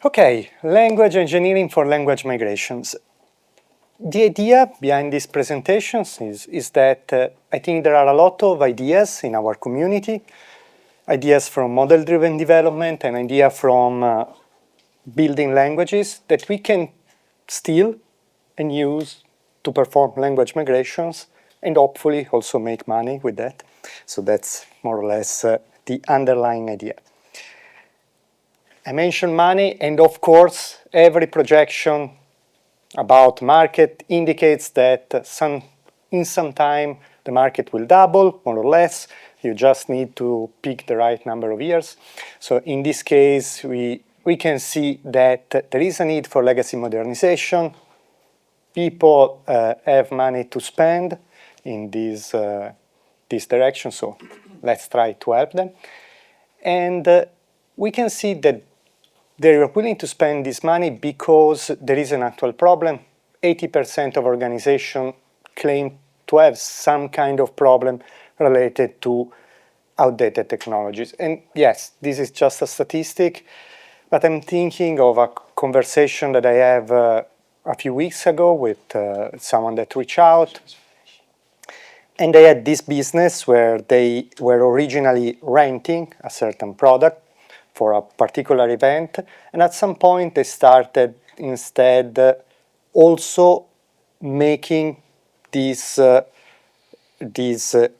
Okay, language engineering for language migrations. The idea behind these presentations is that I think there are a lot of ideas in our community, ideas from model-driven development and ideas from building languages that we can steal and use to perform language migrations and hopefully also make money with that. So that's more or less the underlying idea. I mentioned money, and of course, every projection about market indicates that in some time the market will double, more or less. You just need to pick the right number of years. So in this case, we can see that there is a need for legacy modernization. People have money to spend in this direction, so let's try to help them. And we can see that they are willing to spend this money because there is an actual problem. 80% of organizations claim to have some kind of problem related to outdated technologies. And yes, this is just a statistic, but I'm thinking of a conversation that I have a few weeks ago with someone that reached out. And they had this business where they were originally renting a certain product for a particular event, and at some point they started instead also making this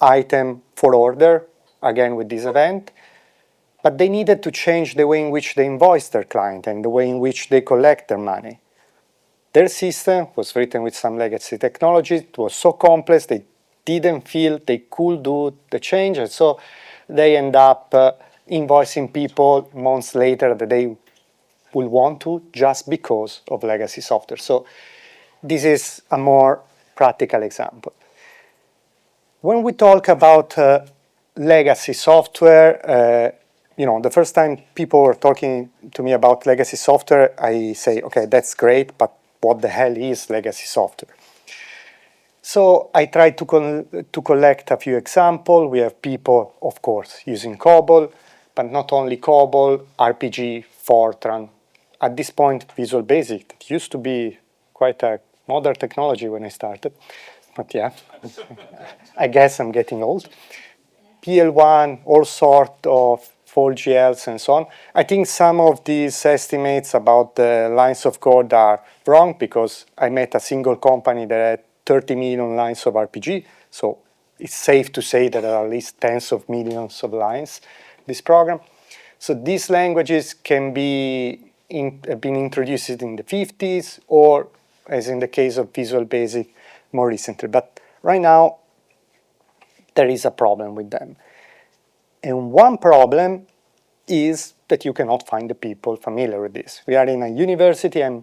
item for order, again with this event, but they needed to change the way in which they invoice their client and the way in which they collect their money. Their system was written with some legacy technology. It was so complex they didn't feel they could do the change, and so they end up invoicing people months later that they will want to just because of legacy software. So this is a more practical example. When we talk about legacy software, the first time people were talking to me about legacy software, I say, okay, that's great, but what the hell is legacy software? So I tried to collect a few examples. We have people, of course, using COBOL, but not only COBOL, RPG, Fortran. At this point, Visual Basic. It used to be quite a modern technology when I started. But yeah, I guess I'm getting old. PL1, all sorts of 4GLs and so on. I think some of these estimates about the lines of code are wrong because I met a single company that had 30 million lines of RPG. So it's safe to say that there are at least tens of millions of lines this program. So these languages can be have been introduced in the 50s or, as in the case of Visual Basic, more recently. But right now, there is a problem with them. And one problem is that you cannot find the people familiar with this. We are in a university, and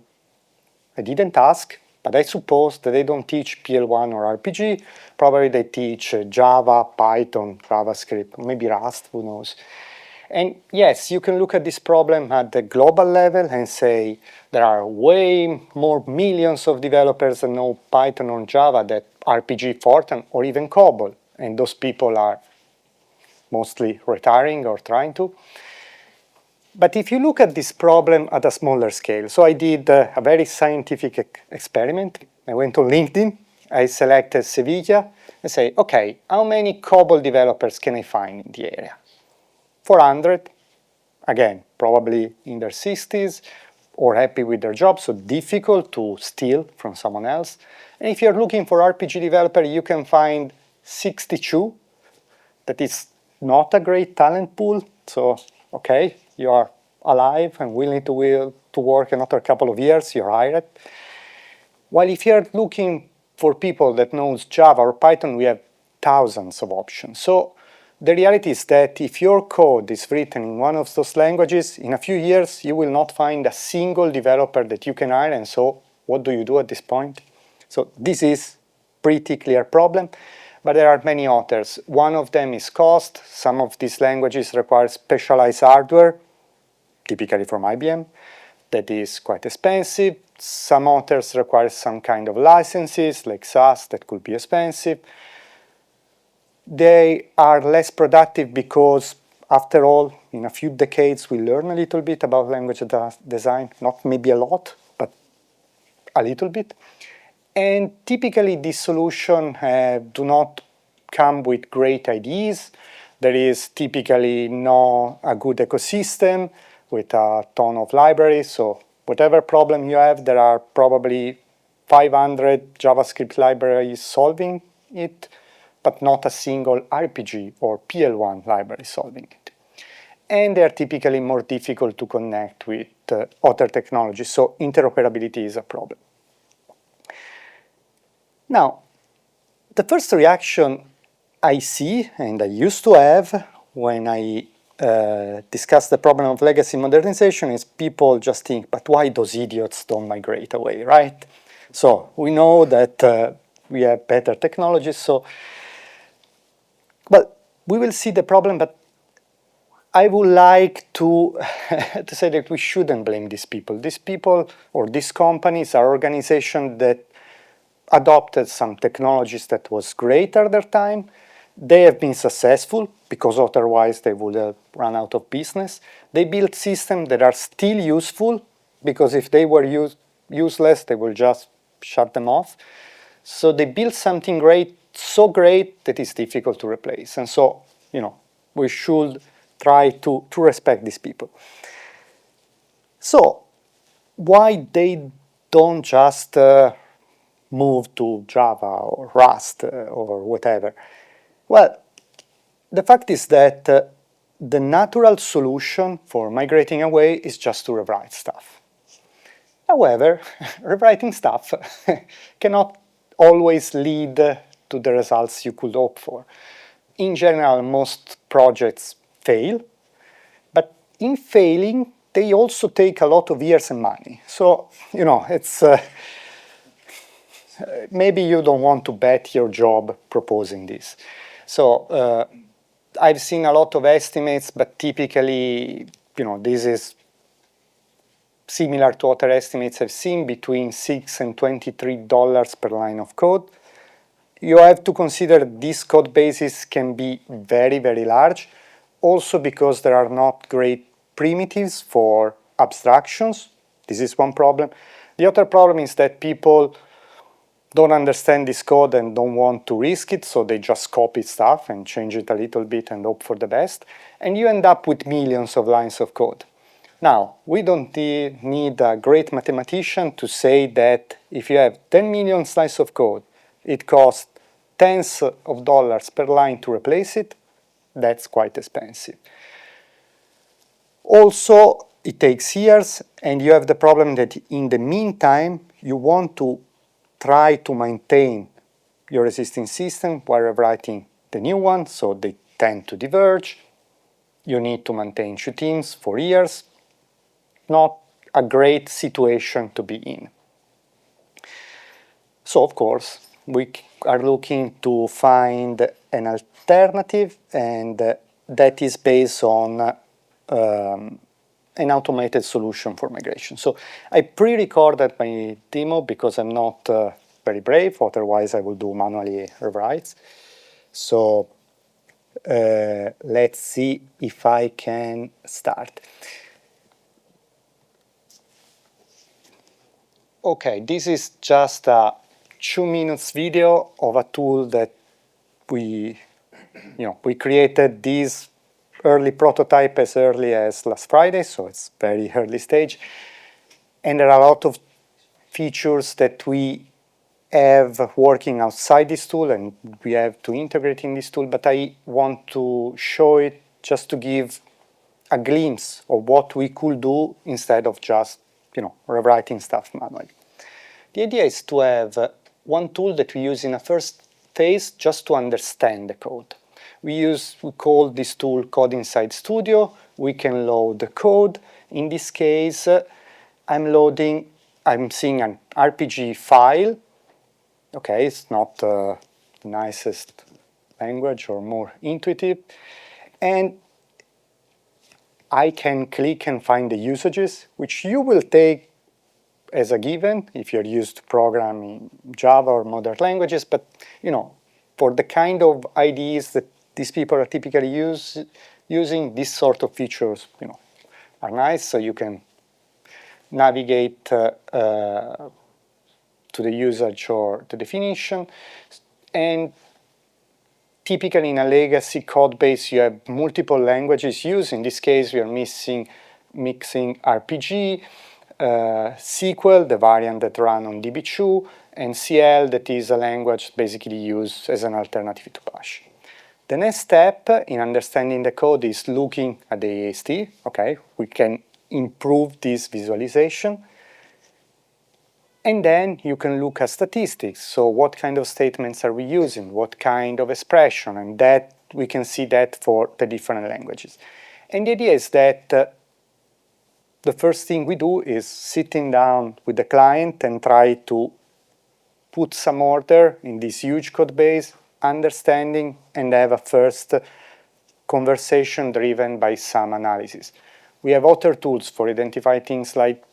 I didn't ask, but I suppose that they don't teach PL1 or RPG. Probably they teach Java, Python, JavaScript, maybe Rust, who knows. And yes, you can look at this problem at the global level and say there are way more millions of developers that know Python or Java than RPG, Fortran, or even COBOL. And those people are mostly retiring or trying to. But if you look at this problem at a smaller scale, so I did a very scientific experiment. I went on LinkedIn, I selected Seville, and say, okay, how many COBOL developers can I find in the area? 400, again, probably in their 60s, or happy with their job, so difficult to steal from someone else. And if you're looking for RPG developer, you can find 62. That is not a great talent pool, so okay, you are alive and willing to work another couple of years, you're hired. While if you're looking for people that knows Java or Python, we have thousands of options. So the reality is that if your code is written in one of those languages, in a few years, you will not find a single developer that you can hire, and so what do you do at this point? So this is pretty clear problem. But there are many others. One of them is cost. Some of these languages require specialized hardware, typically from IBM, that is quite expensive. Some others require some kind of licenses, like SaaS, that could be expensive. They are less productive because after all, in a few decades, we learn a little bit about language design, not maybe a lot, but a little bit. And typically, these solutions do not come with great ideas. There is typically not a good ecosystem with a ton of libraries. So whatever problem you have, there are probably 500 JavaScript libraries solving it, but not a single RPG or PL1 library solving it. And they are typically more difficult to connect with other technologies, so interoperability is a problem. Now, the first reaction I see, and I used to have when I discuss the problem of legacy modernization, is people just think, but why those idiots don't migrate away, right? So we know that we have better technologies, so, well, we will see the problem, but I would like to, to say that we shouldn't blame these people. These people or these companies are organizations that adopted some technologies that was great at their time. They have been successful because otherwise they would have run out of business. They built systems that are still useful because if they were useless, they will just shut them off. So they built something great, so great that it's difficult to replace. And so, you know, we should try to respect these people. So why they don't just move to Java or Rust or whatever? Well, the fact is that the natural solution for migrating away is just to rewrite stuff. However, rewriting stuff cannot always lead to the results you could hope for. In general, most projects fail, but in failing, they also take a lot of years and money. So, you know, it's maybe you don't want to bet your job proposing this. So I've seen a lot of estimates, but typically, you know, this is similar to other estimates I've seen, between $6 and $23 per line of code. You have to consider these code bases can be very, very large, also because there are not great primitives for abstractions. This is one problem. The other problem is that people don't understand this code and don't want to risk it, so they just copy stuff and change it a little bit and hope for the best. And you end up with millions of lines of code. Now, we don't need a great mathematician to say that if you have 10 million lines of code, it costs tens of dollars per line to replace it. That's quite expensive. Also, it takes years, and you have the problem that in the meantime, you want to try to maintain your existing system while rewriting the new one, so they tend to diverge. You need to maintain two teams for years. Not a great situation to be in. So, of course, we are looking to find an alternative, and that is based on an automated solution for migration. So I pre-recorded my demo because I'm not very brave, otherwise I will do manually rewrites. So let's see if I can start. Okay, this is just a 2 minutes video of a tool that we created this early prototype as early as last Friday, so it's very early stage. And there are a lot of features that we have working outside this tool and we have to integrate in this tool, but I want to show it just to give a glimpse of what we could do instead of just, rewriting stuff manually. The idea is to have one tool that we use in a first phase just to understand the code. We call this tool Code Inside Studio. We can load the code. In this case, I'm seeing an RPG file. Okay, it's not the nicest language or more intuitive. And I can click and find the usages, which you will take as a given if you're used to programming Java or modern languages. But, for the kind of IDEs that these people are typically using this sort of features, are nice, so you can navigate to the usage or the definition. And typically in a legacy code base, you have multiple languages used. In this case, we are mixing RPG, SQL, the variant that run on DB2, and CL, that is a language basically used as an alternative to Bash. The next step in understanding the code is looking at the AST. Okay, we can improve this visualization. And then you can look at statistics. So what kind of statements are we using? What kind of expression? And that we can see that for the different languages. And the idea is that the first thing we do is sitting down with the client and try to put some order in this huge code base, understanding, and have a first conversation driven by some analysis. We have other tools for identifying things like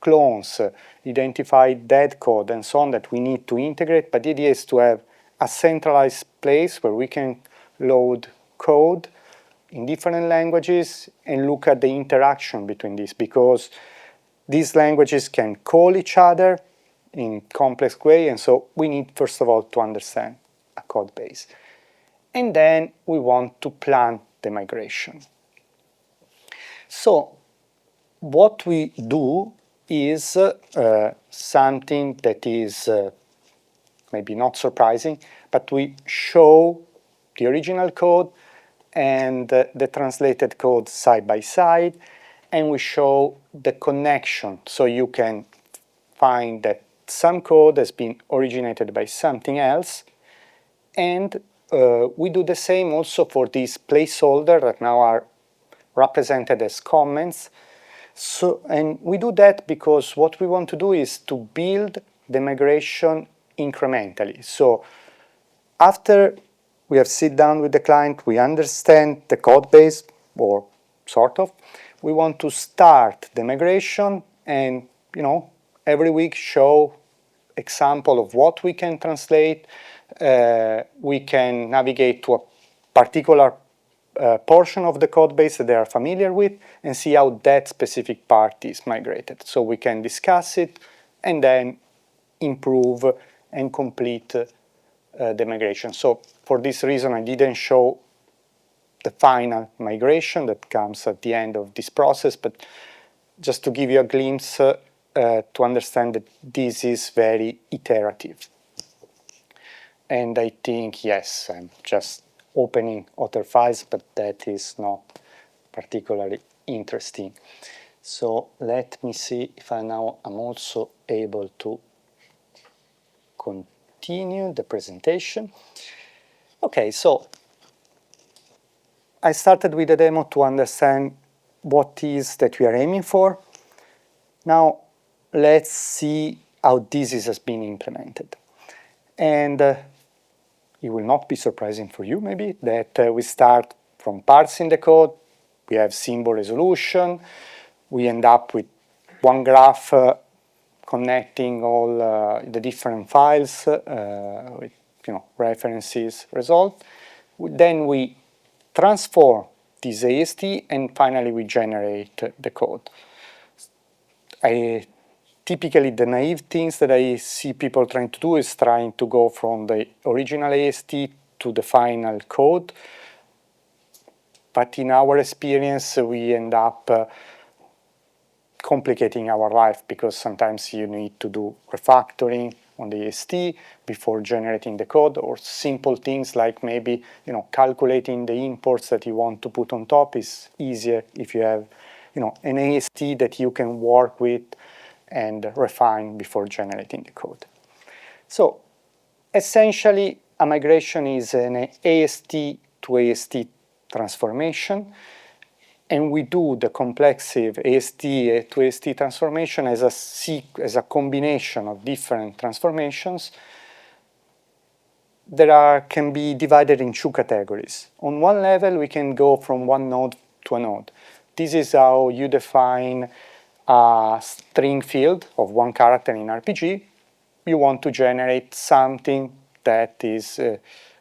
clones, identify dead code, and so on that we need to integrate, but the idea is to have a centralized place where we can load code in different languages and look at the interaction between these, because these languages can call each other in complex way, and so we need first of all to understand a code base. And then we want to plan the migration. So what we do is something that is maybe not surprising, but we show the original code and the translated code side by side, and we show the connection, so you can find that some code has been originated by something else, and we do the same also for these placeholders that now are represented as comments. So, and we do that because what we want to do is to build the migration incrementally. So after we have sit down with the client, we understand the code base, or sort of, we want to start the migration and, every week show example of what we can translate. We can navigate to a particular portion of the code base that they are familiar with and see how that specific part is migrated. So we can discuss it and then improve and complete the migration. So for this reason, I didn't show the final migration that comes at the end of this process, but just to give you a glimpse to understand that this is very iterative. And I think, yes, I'm just opening other files, but that is not particularly interesting. So let me see if I'm also able to continue the presentation. Okay, so I started with a demo to understand what is that we are aiming for. Now let's see how this has been implemented. And it will not be surprising for you, maybe, that we start from parsing the code. We have symbol resolution. We end up with one graph connecting all the different files with references, result. Then we transform this AST, and finally we generate the code. Typically, the naive things that I see people trying to do is trying to go from the original AST to the final code. But in our experience, we end up complicating our life, because sometimes you need to do refactoring on the AST before generating the code, or simple things like maybe calculating the imports that you want to put on top is easier if you have an AST that you can work with and refine before generating the code. So essentially, a migration is an AST to AST transformation, and we do the complexive AST to AST transformation as a combination of different transformations that can be divided in two categories. On one level, we can go from one node to a node. This is how you define a string field of one character in RPG. You want to generate something that is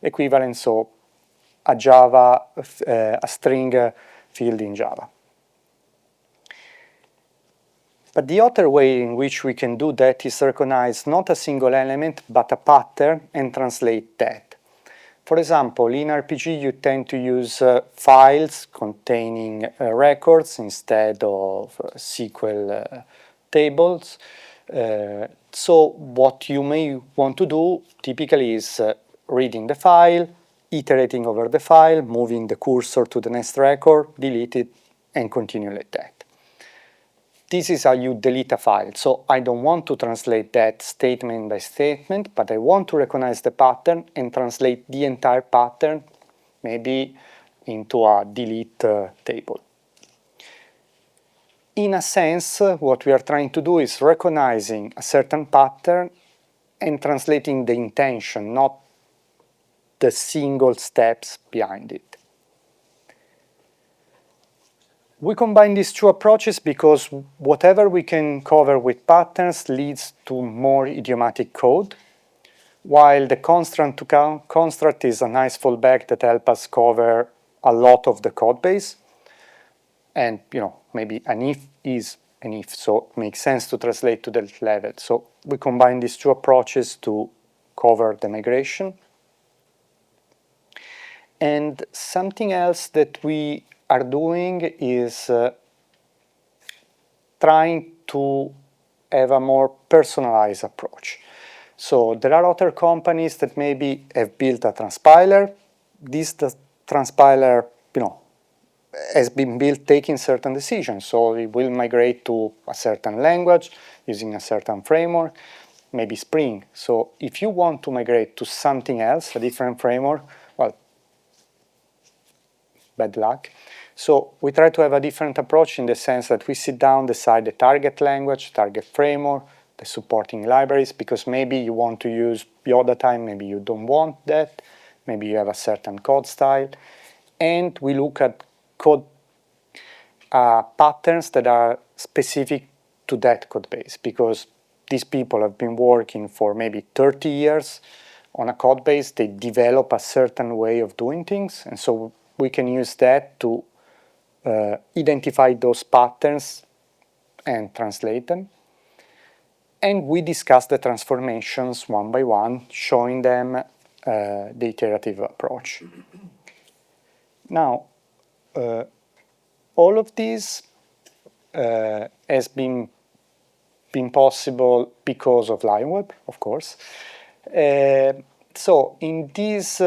equivalent, so a string field in Java. But the other way in which we can do that is recognize not a single element, but a pattern and translate that. For example, in RPG, you tend to use files containing records instead of SQL tables. So what you may want to do typically is reading the file, iterating over the file, moving the cursor to the next record, delete it, and continue like that. This is how you delete a file. So I don't want to translate that statement by statement, but I want to recognize the pattern and translate the entire pattern, maybe into a delete table. In a sense, what we are trying to do is recognizing a certain pattern and translating the intention, not the single steps behind it. We combine these two approaches because whatever we can cover with patterns leads to more idiomatic code, while the constraint to construct is a nice fallback that helps us cover a lot of the code base. And maybe an if is an if, so it makes sense to translate to that level. So we combine these two approaches to cover the migration. And something else that we are doing is trying to have a more personalized approach. So there are other companies that maybe have built a transpiler. This transpiler, has been built taking certain decisions. So it will migrate to a certain language using a certain framework, maybe Spring. So if you want to migrate to something else, a different framework, well, bad luck. So we try to have a different approach in the sense that we sit down, decide the target language, target framework, the supporting libraries, because maybe you want to use Yoda time, maybe you don't want that, maybe you have a certain code style. And we look at code patterns that are specific to that code base, because these people have been working for maybe 30 years on a code base. They develop a certain way of doing things, and so we can use that to identify those patterns and translate them. And we discuss the transformations one by one, showing them the iterative approach. Now, all of this has been possible because of LionWeb, of course. So in this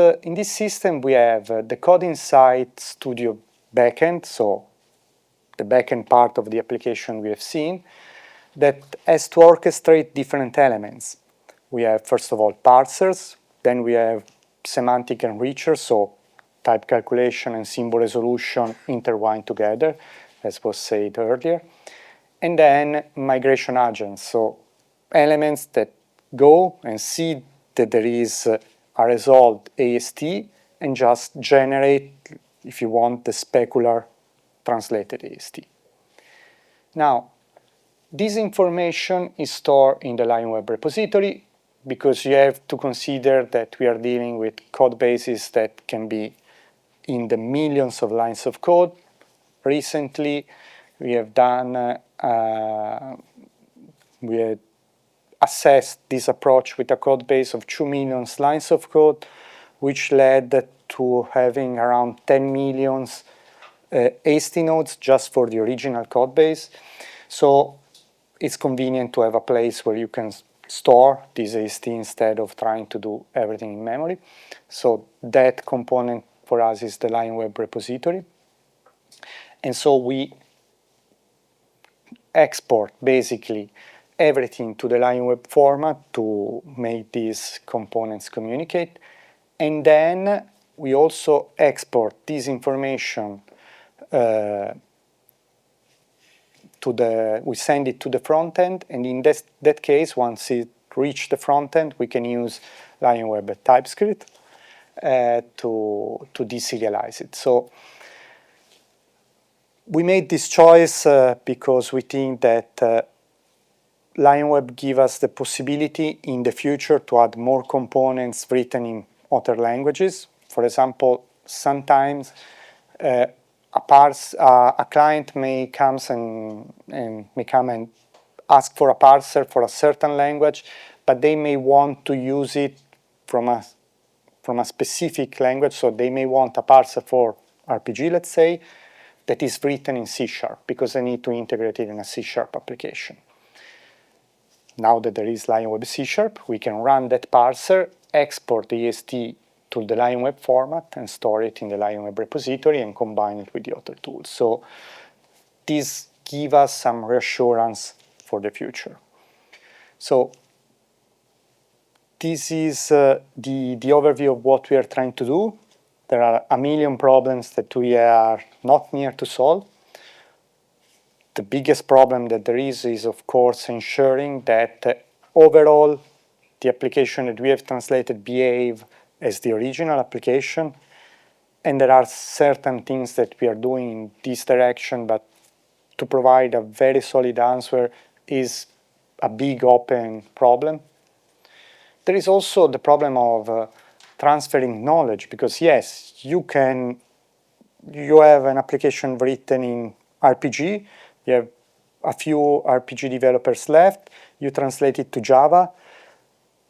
system, we have the Code Insight Studio backend, so the backend part of the application we have seen, that has to orchestrate different elements. We have, first of all, parsers, then we have semantic enrichers, so type calculation and symbol resolution intertwined together, as was said earlier, and then migration agents, so elements that go and see that there is a resolved AST and just generate, if you want, the specular translated AST. Now, this information is stored in the LionWeb repository because you have to consider that we are dealing with code bases that can be in the millions of lines of code. Recently, we have done, we had assessed this approach with a code base of 2 million lines of code, which led to having around 10 million AST nodes just for the original code base. So it's convenient to have a place where you can store this AST instead of trying to do everything in memory. So that component for us is the LionWeb repository. And so we export basically everything to the LionWeb format to make these components communicate. And then we also export this information we send it to the front end, and in that case, once it reaches the front end, we can use LionWeb TypeScript to deserialize it. So we made this choice because we think that LionWeb gives us the possibility in the future to add more components written in other languages. For example, sometimes a client may come and ask for a parser for a certain language, but they may want to use it from a specific language, so they may want a parser for RPG, let's say, that is written in C#, because they need to integrate it in a C# application. Now that there is LionWeb C#, we can run that parser, export the EST to the LionWeb format, and store it in the LionWeb repository and combine it with the other tools. So this gives us some reassurance for the future. So this is the overview of what we are trying to do. There are a million problems that we are not near to solve. The biggest problem that there is of course, ensuring that overall the application that we have translated behave as the original application. And there are certain things that we are doing in this direction, but to provide a very solid answer is a big open problem. There is also the problem of transferring knowledge, because yes, you have an application written in RPG, you have a few RPG developers left, you translate it to Java,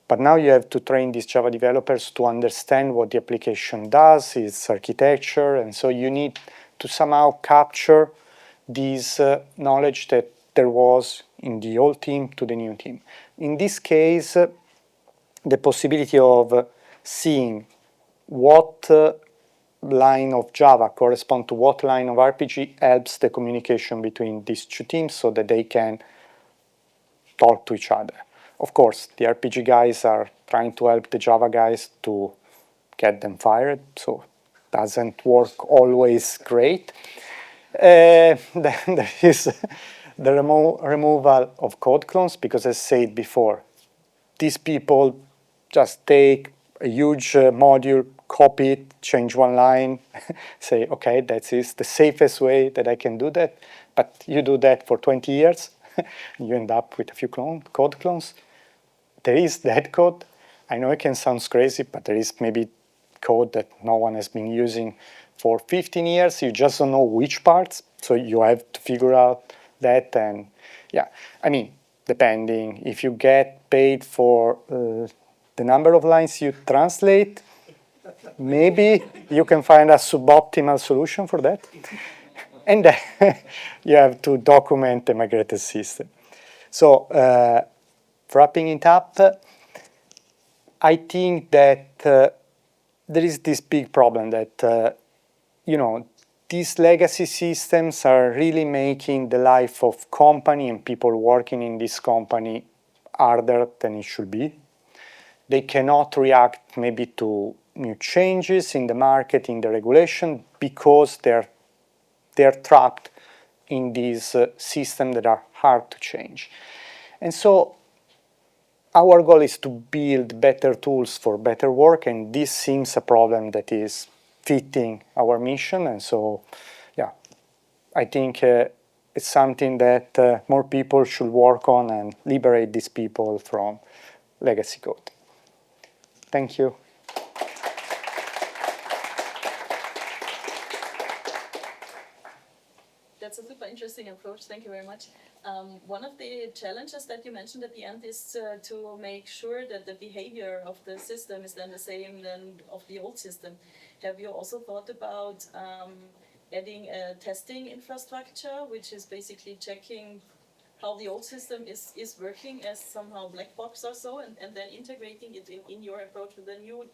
but now you have to train these Java developers to understand what the application does, its architecture, and so you need to somehow capture this knowledge that there was in the old team to the new team. In this case, the possibility of seeing what line of Java corresponds to what line of RPG helps the communication between these two teams so that they can talk to each other. Of course, the RPG guys are trying to help the Java guys to get them fired, so it doesn't work always great. Then there is the removal of code clones, because as said before, these people just take a huge module, copy it, change one line, say, okay, that is the safest way that I can do that. But you do that for 20 years, you end up with a few code clones. There is that code. I know it can sound crazy, but there is maybe code that no one has been using for 15 years. You just don't know which parts, so you have to figure out that. And yeah, I mean, depending, if you get paid for the number of lines you translate, maybe you can find a suboptimal solution for that. And then you have to document the migrated system. So wrapping it up, I think that there is this big problem that, these legacy systems are really making the life of company and people working in this company harder than it should be. They cannot react maybe to new changes in the market, in the regulation, because they're trapped in these systems that are hard to change. And so our goal is to build better tools for better work, and this seems a problem that is fitting our mission. And so, yeah, I think it's something that more people should work on and liberate these people from legacy code. Thank you. That's a super interesting approach. Thank you very much. One of the challenges that you mentioned at the end is to make sure that the behavior of the system is then the same than of the old system. Have you also thought about adding a testing infrastructure, which is basically checking how the old system is working as somehow black box or so, and then integrating it in your approach with the new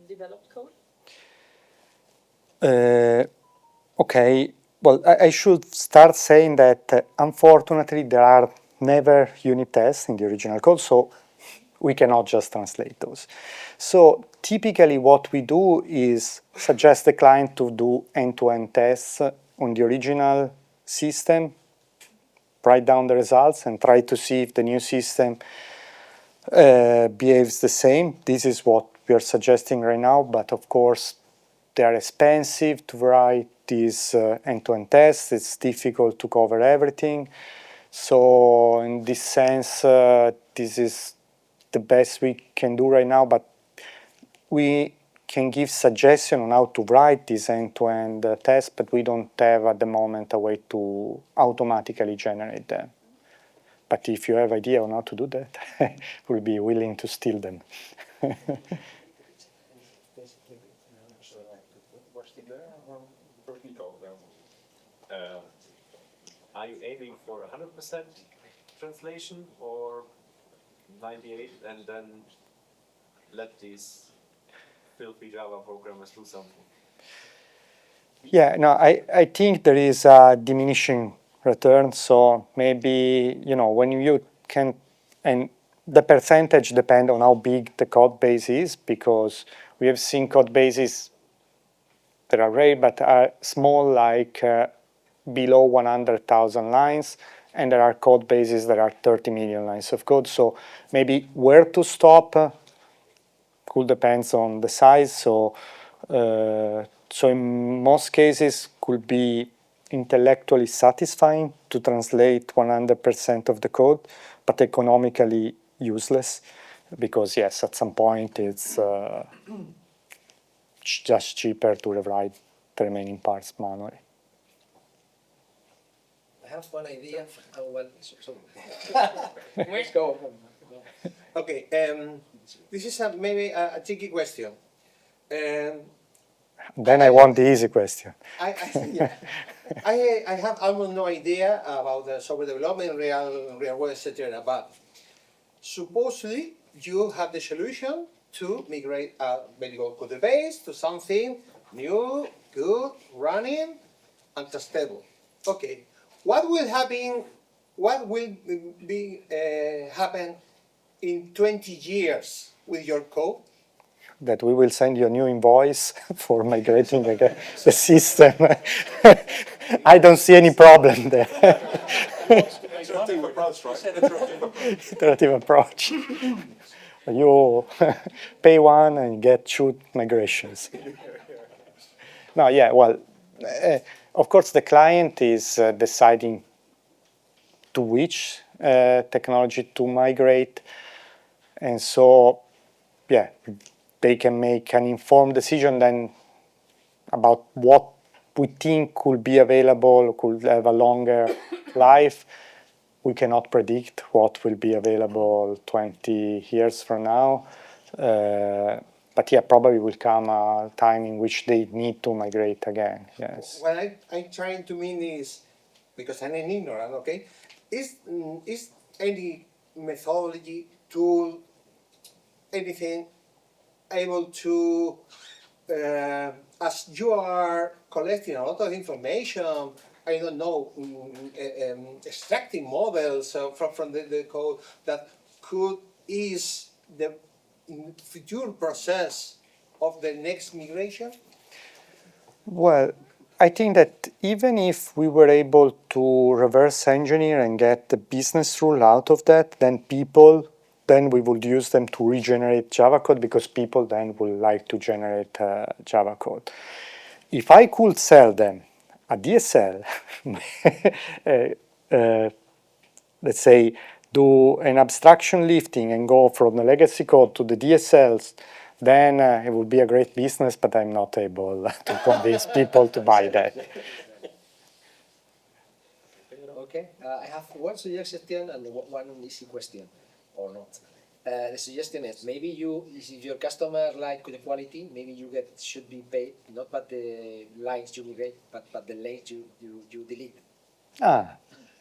developed code? Okay. Well, I should start saying that unfortunately there are never unit tests in the original code, so we cannot just translate those. So typically what we do is suggest the client to do end-to-end tests on the original system, write down the results, and try to see if the new system behaves the same. This is what we are suggesting right now, but of course they are expensive to write these end-to-end tests. It's difficult to cover everything. So in this sense, this is the best we can do right now, but we can give suggestion on how to write this end-to-end test, but we don't have at the moment a way to automatically generate them. But if you have idea on how to do that, we'll be willing to steal them. Are you aiming for 100% translation or 98 and then let these filthy Java programmers do something? Yeah, no, I think there is a diminishing return. So maybe, when you can, and the percentage depends on how big the code base is, because we have seen code bases that are rare but are small, like below 100,000 lines, and there are code bases that are 30 million lines of code. So maybe where to stop could depends on the size. So in most cases could be intellectually satisfying to translate 100% of the code, but economically useless, because yes, at some point it's just cheaper to rewrite the remaining parts manually. I have one idea. Let's go. Okay, this is maybe a tricky question. Then I want the easy question. I have almost no idea about software development, real world, etc. But supposedly you have the solution to migrate a very good code base to something new, good, running, and testable. Okay, what will happen? What will be happen in 20 years with your code? That we will send you a new invoice for migrating the system. I don't see any problem there. Iterative approach, right? Iterative approach. You pay one and get 2 migrations. No, yeah, well, of course the client is deciding to which technology to migrate, and so, yeah, they can make an informed decision then about what we think could be available, could have a longer life. We cannot predict what will be available 20 years from now. But yeah, probably will come a time in which they need to migrate again, yes. What I'm trying to mean is, because I'm an ignorant, okay, is any methodology, tool, anything able to, as you are collecting a lot of information, I don't know, extracting models from the code that could ease the future process of the next migration? Well, I think that even if we were able to reverse engineer and get the business rule out of that, then we would use them to regenerate Java code, because people then would like to generate Java code. If I could sell them a DSL, let's say, do an abstraction lifting and go from the legacy code to the DSLs, then it would be a great business, but I'm not able to convince people to buy that. Okay, I have one suggestion and one easy question, or not. The suggestion is, maybe if your customer like the quality, maybe you should be paid not by the lines you migrate, but the lanes you delete.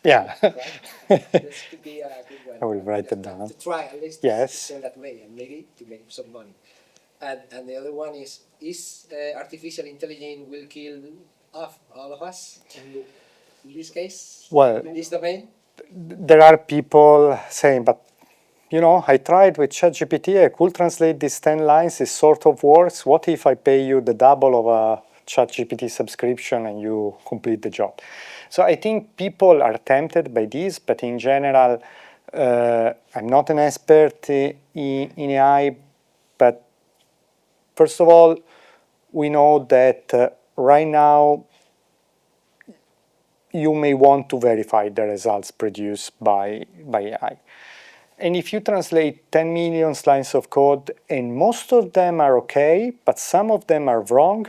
Yeah. This could be a good one. I will write it down. To try at least Yes. to sell that way, and maybe to make some money. And the other one is artificial intelligence will kill all of us in this case? Well, in this domain? There are people saying, but I tried with ChatGPT, I could translate these 10 lines, it sort of works. What if I pay you the double of a ChatGPT subscription and you complete the job? So I think people are tempted by this, but in general, I'm not an expert in AI, but first of all, we know that right now you may want to verify the results produced by AI. And if you translate 10 million lines of code, and most of them are okay, but some of them are wrong,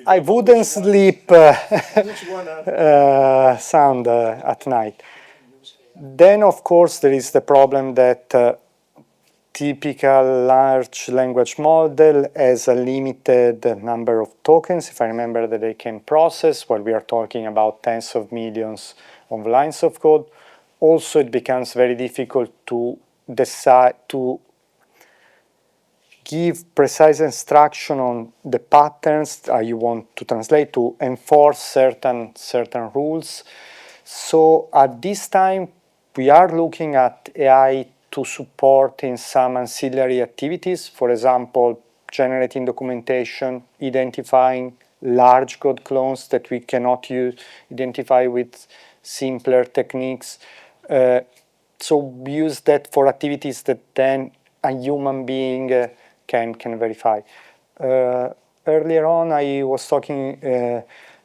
I wouldn't sleep sound at night. Then, of course, there is the problem that typical large language model has a limited number of tokens, if I remember, that they can process, while we are talking about tens of millions of lines of code. Also, it becomes very difficult to decide to give precise instruction on the patterns you want to translate, to enforce certain rules. So at this time, we are looking at AI to support in some ancillary activities, for example, generating documentation, identifying large code clones that we cannot identify with simpler techniques. So we use that for activities that then a human being can verify. Earlier on, I was talking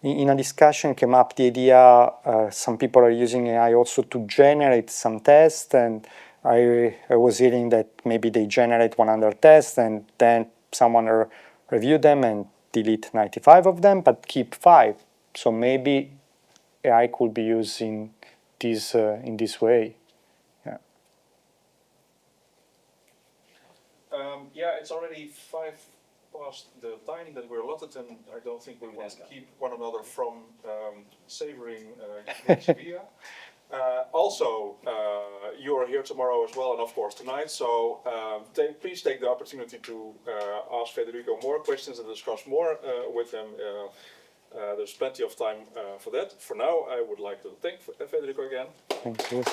in a discussion, came up the idea some people are using AI also to generate some tests, and I was hearing that maybe they generate 100 tests and then someone review them and delete 95 of them, but keep 5. So maybe AI could be used in this way. Yeah, it's already 5 past the time that we're allotted, and I don't think we want to keep one another from savoring Seville. Also, you are here tomorrow as well, and of course tonight, so please take the opportunity to ask Federico more questions and discuss more with him. There's plenty of time for that. For now, I would like to thank Federico again. Thank you.